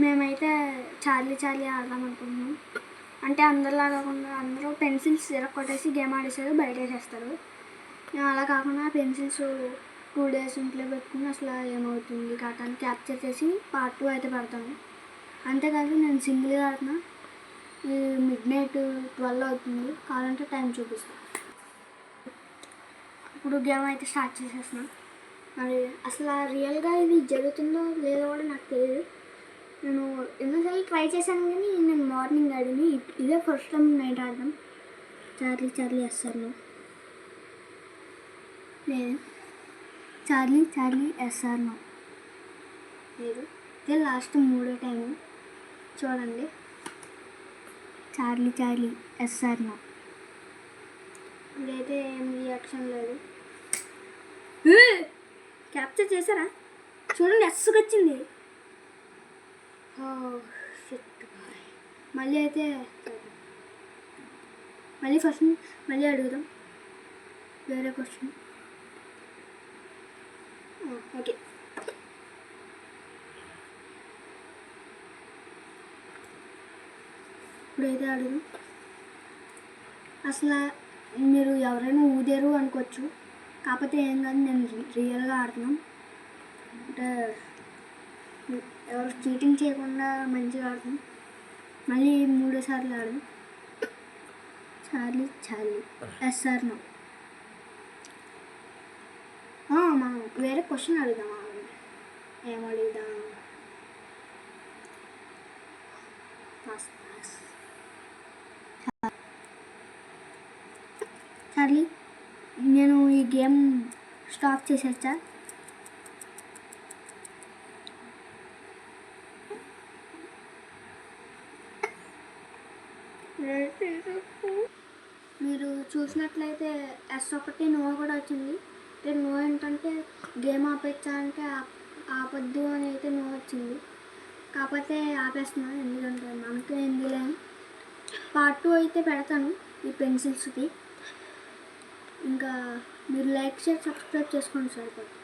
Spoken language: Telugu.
మేమైతే చార్లీ చార్లీ ఆడదాం అనుకుంటున్నాం. అంటే అందరిలా కాకుండా అందరూ పెన్సిల్స్ కొట్టేసి గేమ్ ఆడేసారు, బయట వేసేస్తారు. మేము అలా కాకుండా పెన్సిల్స్ 2 days ఇంట్లో పెట్టుకుని అసలు ఏమవుతుంది కాటాన్ని క్యాప్చర్ చేసి part 2 అయితే పెడతాను. అంతేకాదు నేను సింగిల్గా ఆడుతున్నా. ఈ midnight 12 అవుతుంది, కావాలంటే టైం చూపిస్తాను. ఇప్పుడు గేమ్ అయితే స్టార్ట్ చేసేస్తున్నాను. మరి అసలు రియల్గా ఇది జరుగుతుందో లేదో కూడా నాకు తెలియదు. నేను ఎన్నోసార్లు ట్రై చేశాను కానీ నేను మార్నింగ్ ఆడింది, ఇదే ఫస్ట్ టైం నైట్ ఆడడం. చార్లీ చార్లీ ఎస్ఆర్లో లేదు, చార్లీ చార్లీ ఎస్ఆర్లో లేదు, ఇదే లాస్ట్ 3వ టైము. చూడండి, చార్లీ చార్లీ ఎస్ఆర్లో ఇదైతే ఏం రియాక్షన్ లేదు. క్యాప్చర్ చేశారా? చూడండి, ఎస్సుకు వచ్చింది. మళ్ళీ అయితే ఫస్ట్ మళ్ళీ అడుగుదాం వేరే క్వశ్చన్. ఓకే, ఇప్పుడైతే అడుగుదాం. అసలు మీరు ఎవరైనా ఊదేరు అనుకోవచ్చు, కాకపోతే ఏం కాదు, నేను రియల్గా ఆడుతున్నాం. అంటే ఎవరు చీటింగ్ చేయకుండా మంచిగా ఆడుతున్నాం. మళ్ళీ 3 సార్లు ఆడదాం. చార్లీ చార్లీ ఎస్ఆర్లో మనం వేరే క్వశ్చన్ అడుగుదాం. ఏం అడుగుదాం? చార్లీ, నేను ఈ గేమ్ స్టాప్ చేసేచ్చా? మీరు చూసినట్లయితే S1 నో కూడా వచ్చింది. అంటే నో ఏంటంటే గేమ్ ఆపేచ్చా అంటే ఆపొద్దు అని అయితే నో వచ్చింది. కాకపోతే ఆపేస్తున్నా, ఎందుకంటే మనకు ఎందులో part 2 అయితే పెడతాను ఈ పెన్సిల్స్కి. ఇంకా మీరు లైక్ షేర్ సబ్స్క్రైబ్ చేసుకోండి సరిపోతుంది.